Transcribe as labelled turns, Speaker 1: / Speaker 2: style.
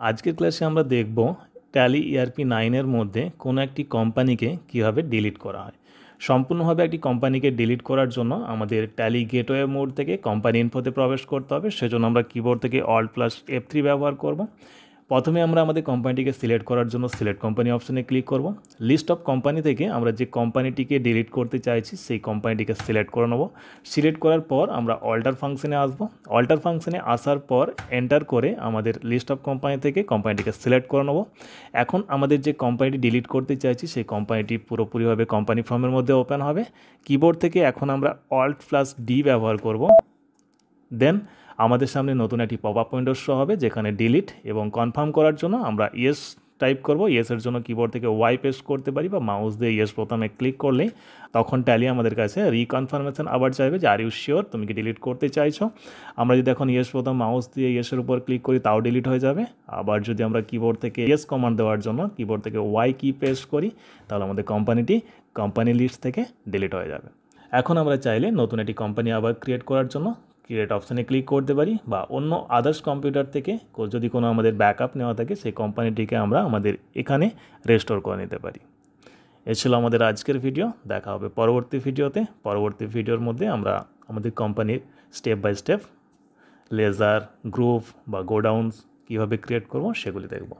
Speaker 1: আজকের ক্লাসে আমরা দেখব ট্যালি ইআরপি 9 এর মধ্যে কোনো একটি কোম্পানিকে কীভাবে ডিলিট করা হয়। সম্পূর্ণভাবে একটি কোম্পানিকে ডিলিট করার জন্য আমাদের ট্যালি গেটওয়ে মোড থেকে কোম্পানি ইনফোতে প্রবেশ করতে হবে। সেজন্য আমরা কিবোর্ড থেকে Alt+F3 ব্যবহার করব। প্রথমে আমরা আমাদের কোম্পানিটিকে সিলেক্ট করার জন্য সিলেক্ট কোম্পানি অপশনে ক্লিক করব। লিস্ট অফ কোম্পানি থেকে আমরা যে কোম্পানিটিকে ডিলিট করতে চাইছি সেই কোম্পানিটিকে সিলেক্ট করে নেব। সিলেক্ট করার পর আমরা অল্টার ফাংশনে আসব। অল্টার ফাংশনে আসার পর এন্টার করে আমাদের লিস্ট অফ কোম্পানি থেকে কোম্পানিটিকে সিলেক্ট করে নেব। এখন আমাদের যে কোম্পানিটি ডিলিট করতে চাইছি সেই কোম্পানিটি পুরোপুরিভাবে কোম্পানি ফর্মের মধ্যে ওপেন হবে। কিবোর্ড থেকে এখন আমরা Alt+D ব্যবহার করব। দেন আমাদের সামনে নতুন একটি পপ আপ উইন্ডো শো হবে, যেখানে ডিলিট এবং কনফার্ম করার জন্য আমরা ইয়েস টাইপ করব। ইয়েসের জন্য কিবোর্ড থেকে ওয়াই পেস্ট করতে পারি বা মাউস দিয়ে ইয়েস বোতামে ক্লিক করলেই তখন ট্যালি আমাদের কাছে রিকনফার্মেশন আবার চাইবে যে আর ইউ শিওর তুমি কি ডিলিট করতে চাইছো। আমরা যদি এখন ইয়েস বোতাম মাউস দিয়ে ইয়েসের উপর ক্লিক করি তাও ডিলিট হয়ে যাবে। আবার যদি আমরা কিবোর্ড থেকে ইয়েস কমান্ড দেওয়ার জন্য কিবোর্ড থেকে ওয়াই কি পেস্ট করি তাহলে আমাদের কোম্পানিটি কোম্পানি লিস্ট থেকে ডিলিট হয়ে যাবে। এখন আমরা চাইলে নতুন একটি কোম্পানি আবার ক্রিয়েট করার জন্য ক্রিয়েট অপশানে ক্লিক করতে পারি বা অন্য আদার্স কম্পিউটার থেকে যদি কোনো আমাদের ব্যাকআপ নেওয়া থাকে সেই কোম্পানিটিকে আমরা আমাদের এখানে রেস্টোর করে নিতে পারি। এ ছিল আমাদের আজকের ভিডিও। দেখা হবে পরবর্তী ভিডিওতে। পরবর্তী ভিডিওর মধ্যে আমরা আমাদের কোম্পানির step by step ledger group বা গোডাউন্স কীভাবে ক্রিয়েট করব সেগুলি দেখব।